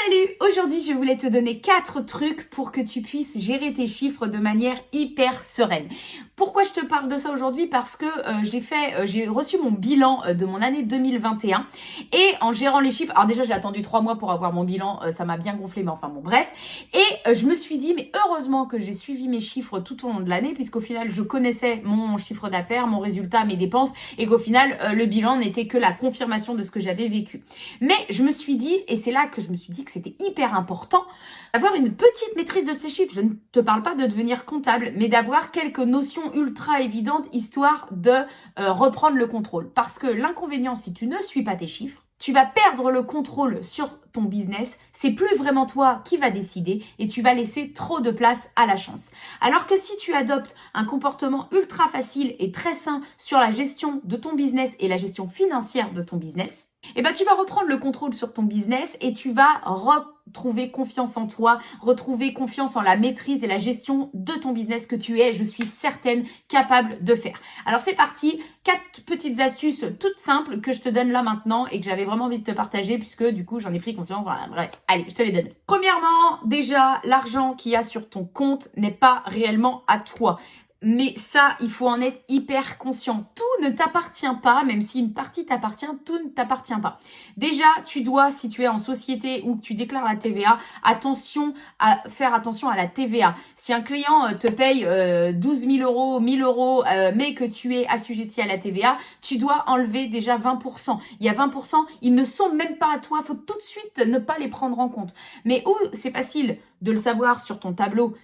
Salut! Aujourd'hui, je voulais te donner 4 trucs pour que tu puisses gérer tes chiffres de manière hyper sereine. Pourquoi je te parle de ça aujourd'hui? Parce que j'ai reçu mon bilan de mon année 2021 et en gérant les chiffres, alors déjà j'ai attendu 3 mois pour avoir mon bilan, ça m'a bien gonflé, mais enfin bon bref. Et je me suis dit, mais heureusement que j'ai suivi mes chiffres tout au long de l'année, puisqu'au final je connaissais mon chiffre d'affaires, mon résultat, mes dépenses, et qu'au final le bilan n'était que la confirmation de ce que j'avais vécu. Mais je me suis dit, et c'est là que je me suis dit que c'était hyper important d'avoir une petite maîtrise de ces chiffres. Je ne te parle pas de devenir comptable, mais d'avoir quelques notions ultra évidentes, histoire de reprendre le contrôle. Parce que l'inconvénient, si tu ne suis pas tes chiffres, tu vas perdre le contrôle sur ton business, c'est plus vraiment toi qui va décider et tu vas laisser trop de place à la chance. Alors que si tu adoptes un comportement ultra facile et très sain sur la gestion de ton business et la gestion financière de ton business, eh ben tu vas reprendre le contrôle sur ton business et tu vas retrouver confiance en toi, retrouver confiance en la maîtrise et la gestion de ton business que tu es, je suis certaine, capable de faire. Alors c'est parti, 4 petites astuces toutes simples que je te donne là maintenant et que j'avais vraiment envie de te partager puisque du coup j'en ai pris conscience. Voilà, bref, allez, je te les donne. Premièrement, déjà, l'argent qu'il y a sur ton compte n'est pas réellement à toi. Mais ça, il faut en être hyper conscient. Tout ne t'appartient pas, même si une partie t'appartient, tout ne t'appartient pas. Déjà, tu dois, si tu es en société ou que tu déclares la TVA, faire attention à la TVA. Si un client te paye 12 000 euros, 1 000 euros, mais que tu es assujetti à la TVA, tu dois enlever déjà 20%. Il y a 20%, ils ne sont même pas à toi. Il faut tout de suite ne pas les prendre en compte. Mais où c'est facile de le savoir sur ton tableau,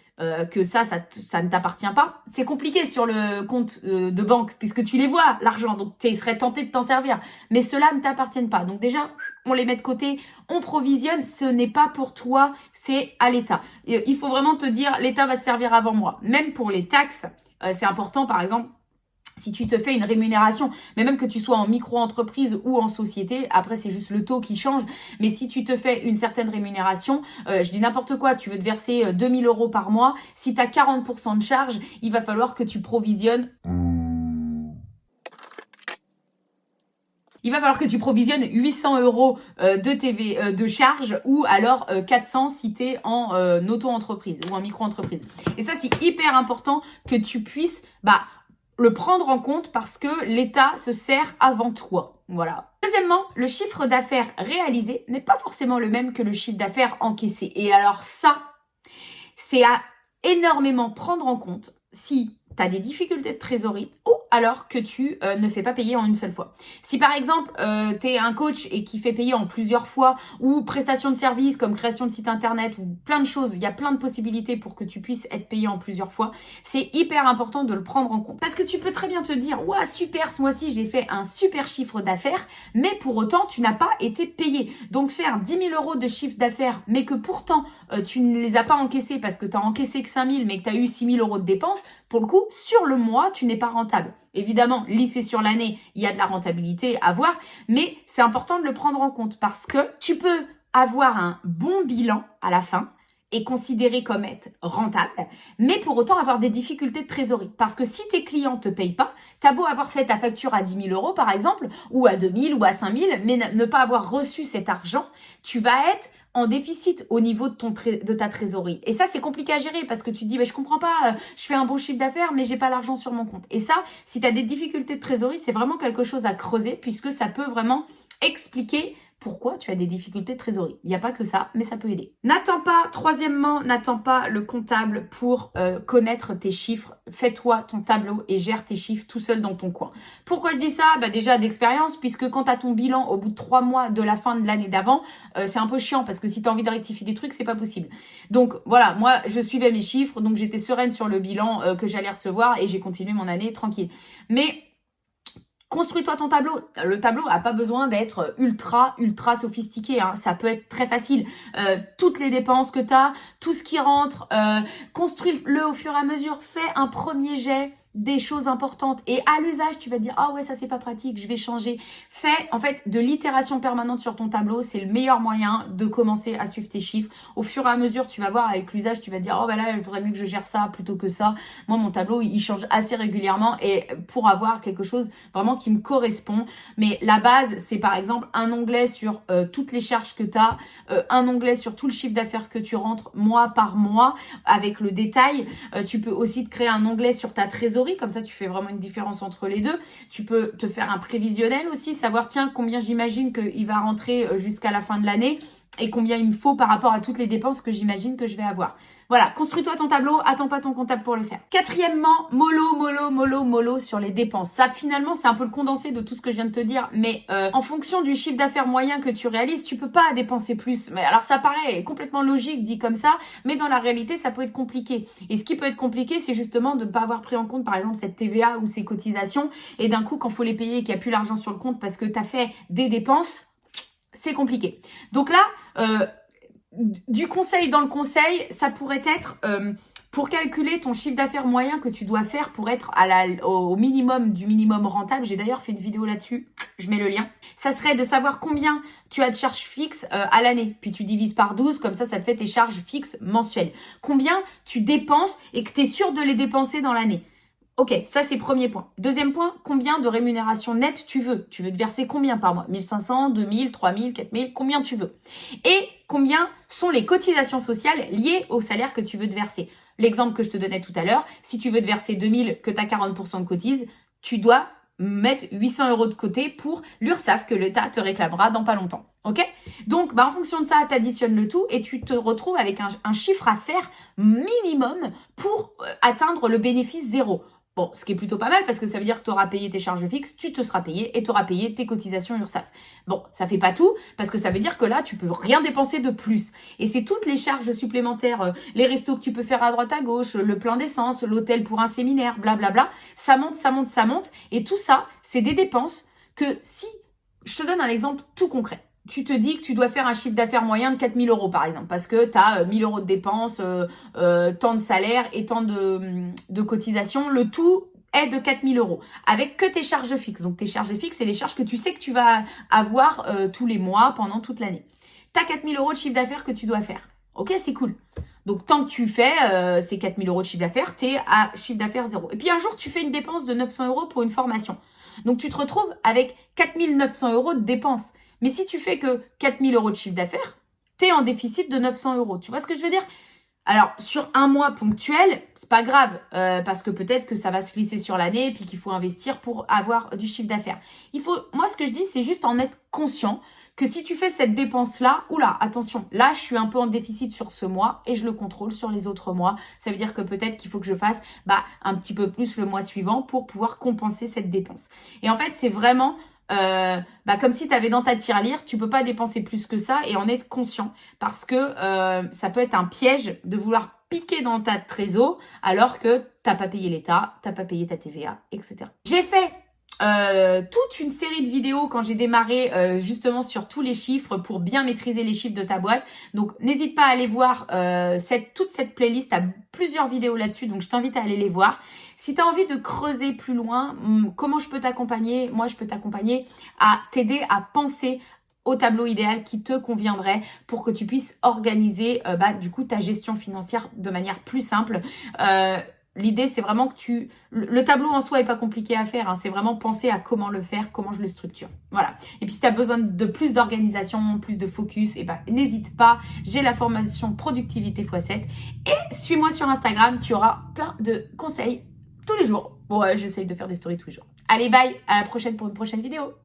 que ça ne t'appartient pas. C'est compliqué sur le compte de banque puisque tu les vois, l'argent, donc tu serais tenté de t'en servir. Mais cela ne t'appartiennent pas. Donc déjà, on les met de côté, on provisionne, ce n'est pas pour toi, c'est à l'État. Il faut vraiment te dire, l'État va se servir avant moi. Même pour les taxes, c'est important, par exemple, si tu te fais une rémunération, mais même que tu sois en micro-entreprise ou en société, après c'est juste le taux qui change, mais si tu te fais une certaine rémunération, je dis n'importe quoi, tu veux te verser 2 000 euros par mois, si tu as 40% de charge, il va falloir que tu provisionnes... Il va falloir que tu provisionnes 800 euros de charge ou alors 400 si tu es en auto-entreprise ou en micro-entreprise. Et ça, c'est hyper important que tu puisses... le prendre en compte parce que l'État se sert avant toi. Voilà. Deuxièmement, le chiffre d'affaires réalisé n'est pas forcément le même que le chiffre d'affaires encaissé. Et alors ça, c'est à énormément prendre en compte si tu as des difficultés de trésorerie ou alors que tu ne fais pas payer en une seule fois. Si par exemple, tu es un coach et qui fait payer en plusieurs fois ou prestation de services comme création de site internet ou plein de choses, il y a plein de possibilités pour que tu puisses être payé en plusieurs fois, c'est hyper important de le prendre en compte. Parce que tu peux très bien te dire, ouais super, ce mois-ci j'ai fait un super chiffre d'affaires, mais pour autant tu n'as pas été payé. Donc faire 10 000 euros de chiffre d'affaires, mais que pourtant tu ne les as pas encaissés parce que tu as encaissé que 5 000 mais que tu as eu 6 000 euros de dépenses, pour le coup, sur le mois, tu n'es pas rentable. Évidemment, lissé sur l'année, il y a de la rentabilité à voir, mais c'est important de le prendre en compte parce que tu peux avoir un bon bilan à la fin et considéré comme être rentable, mais pour autant avoir des difficultés de trésorerie. Parce que si tes clients ne te payent pas, t'as beau avoir fait ta facture à 10 000 euros par exemple, ou à 2 000 ou à 5 000, mais ne pas avoir reçu cet argent, tu vas être en déficit au niveau de ta trésorerie. Et ça, c'est compliqué à gérer parce que tu te dis, je comprends pas, je fais un bon chiffre d'affaires, mais j'ai pas l'argent sur mon compte. Et ça, si tu as des difficultés de trésorerie, c'est vraiment quelque chose à creuser puisque ça peut vraiment expliquer pourquoi tu as des difficultés de trésorerie. Il n'y a pas que ça, mais ça peut aider. Troisièmement, n'attends pas le comptable pour connaître tes chiffres. Fais-toi ton tableau et gère tes chiffres tout seul dans ton coin. Pourquoi je dis ça? Déjà d'expérience, puisque quand tu as ton bilan au bout de 3 mois de la fin de l'année d'avant, c'est un peu chiant parce que si tu as envie de rectifier des trucs, c'est pas possible. Donc voilà, moi je suivais mes chiffres, donc j'étais sereine sur le bilan que j'allais recevoir et j'ai continué mon année tranquille. Mais construis-toi ton tableau. Le tableau n'a pas besoin d'être ultra sophistiqué. Hein. Ça peut être très facile. Toutes les dépenses que tu as, tout ce qui rentre, construis-le au fur et à mesure. Fais un premier jet des choses importantes et à l'usage, tu vas te dire « Ah ouais, ça c'est pas pratique, je vais changer ». Fais en fait de l'itération permanente sur ton tableau, c'est le meilleur moyen de commencer à suivre tes chiffres. Au fur et à mesure, tu vas voir avec l'usage, tu vas te dire « Oh bah là, il faudrait mieux que je gère ça plutôt que ça ». Moi, mon tableau, il change assez régulièrement et pour avoir quelque chose vraiment qui me correspond. Mais la base, c'est par exemple un onglet sur toutes les charges que tu as, un onglet sur tout le chiffre d'affaires que tu rentres mois par mois avec le détail. Tu peux aussi te créer un onglet sur ta trésorerie, comme ça tu fais vraiment une différence entre les deux. Tu peux te faire un prévisionnel aussi, savoir tiens combien j'imagine qu'il va rentrer jusqu'à la fin de l'année et combien il me faut par rapport à toutes les dépenses que j'imagine que je vais avoir. Voilà, construis-toi ton tableau, attends pas ton comptable pour le faire. Quatrièmement, mollo sur les dépenses. Ça, finalement, c'est un peu le condensé de tout ce que je viens de te dire, mais en fonction du chiffre d'affaires moyen que tu réalises, tu peux pas dépenser plus. Mais alors, ça paraît complètement logique dit comme ça, mais dans la réalité, ça peut être compliqué. Et ce qui peut être compliqué, c'est justement de ne pas avoir pris en compte, par exemple, cette TVA ou ces cotisations, et d'un coup, quand faut les payer et qu'il n'y a plus l'argent sur le compte parce que tu as fait des dépenses, c'est compliqué. Donc là, du conseil dans le conseil, ça pourrait être pour calculer ton chiffre d'affaires moyen que tu dois faire pour être au minimum du minimum rentable. J'ai d'ailleurs fait une vidéo là-dessus, je mets le lien. Ça serait de savoir combien tu as de charges fixes à l'année. Puis tu divises par 12, comme ça te fait tes charges fixes mensuelles. Combien tu dépenses et que tu es sûr de les dépenser dans l'année. Ok, ça c'est premier point. Deuxième point, combien de rémunération nette tu veux? Tu veux te verser combien par mois? 1500, 2000, 3000, 4000, combien tu veux? Et combien sont les cotisations sociales liées au salaire que tu veux te verser? L'exemple que je te donnais tout à l'heure, si tu veux te verser 2000, que tu as 40% de cotise, tu dois mettre 800 € de côté pour l'URSSAF que l'État te réclamera dans pas longtemps. Ok? Donc, en fonction de ça, tu additionnes le tout et tu te retrouves avec un chiffre à faire minimum pour atteindre le bénéfice zéro. Bon, ce qui est plutôt pas mal parce que ça veut dire que tu auras payé tes charges fixes, tu te seras payé et tu auras payé tes cotisations URSSAF. Bon, ça fait pas tout parce que ça veut dire que là, tu peux rien dépenser de plus. Et c'est toutes les charges supplémentaires, les restos que tu peux faire à droite à gauche, le plein d'essence, l'hôtel pour un séminaire, blablabla. Ça monte, ça monte, ça monte. Et tout ça, c'est des dépenses que si, je te donne un exemple tout concret. Tu te dis que tu dois faire un chiffre d'affaires moyen de 4000 € par exemple, parce que tu as 1000 € de dépenses, tant de salaire et tant de cotisations. Le tout est de 4000 €, avec que tes charges fixes. Donc tes charges fixes, c'est les charges que tu sais que tu vas avoir tous les mois pendant toute l'année. Tu as 4000 € de chiffre d'affaires que tu dois faire. Ok, c'est cool. Donc tant que tu fais ces 4000 € de chiffre d'affaires, tu es à chiffre d'affaires zéro. Et puis un jour, tu fais une dépense de 900 € pour une formation. Donc tu te retrouves avec 4900 € de dépenses. Mais si tu fais que 4000 € de chiffre d'affaires, tu es en déficit de 900 €. Tu vois ce que je veux dire? Alors, sur un mois ponctuel, c'est pas grave, parce que peut-être que ça va se glisser sur l'année, puis qu'il faut investir pour avoir du chiffre d'affaires. Moi, ce que je dis, c'est juste en être conscient que si tu fais cette dépense-là, oula, attention, là, je suis un peu en déficit sur ce mois et je le contrôle sur les autres mois. Ça veut dire que peut-être qu'il faut que je fasse un petit peu plus le mois suivant pour pouvoir compenser cette dépense. Et en fait, c'est vraiment comme si tu avais dans ta tirelire, tu peux pas dépenser plus que ça et en être conscient parce que ça peut être un piège de vouloir piquer dans ta trésor alors que t'as pas payé l'État, t'as pas payé ta TVA, etc. J'ai fait toute une série de vidéos quand j'ai démarré justement sur tous les chiffres pour bien maîtriser les chiffres de ta boîte. Donc n'hésite pas à aller voir toute cette playlist, à plusieurs vidéos là-dessus, donc je t'invite à aller les voir. Si tu as envie de creuser plus loin, comment je peux t'accompagner? Moi, je peux t'accompagner à t'aider à penser au tableau idéal qui te conviendrait pour que tu puisses organiser du coup ta gestion financière de manière plus simple. L'idée, c'est vraiment que le tableau en soi est pas compliqué à faire. Hein, c'est vraiment penser à comment le faire, comment je le structure. Voilà. Et puis, si tu as besoin de plus d'organisation, plus de focus, n'hésite pas. J'ai la formation Productivité x7. Et suis-moi sur Instagram. Tu auras plein de conseils tous les jours. Bon, j'essaye de faire des stories tous les jours. Allez, bye. À la prochaine pour une prochaine vidéo.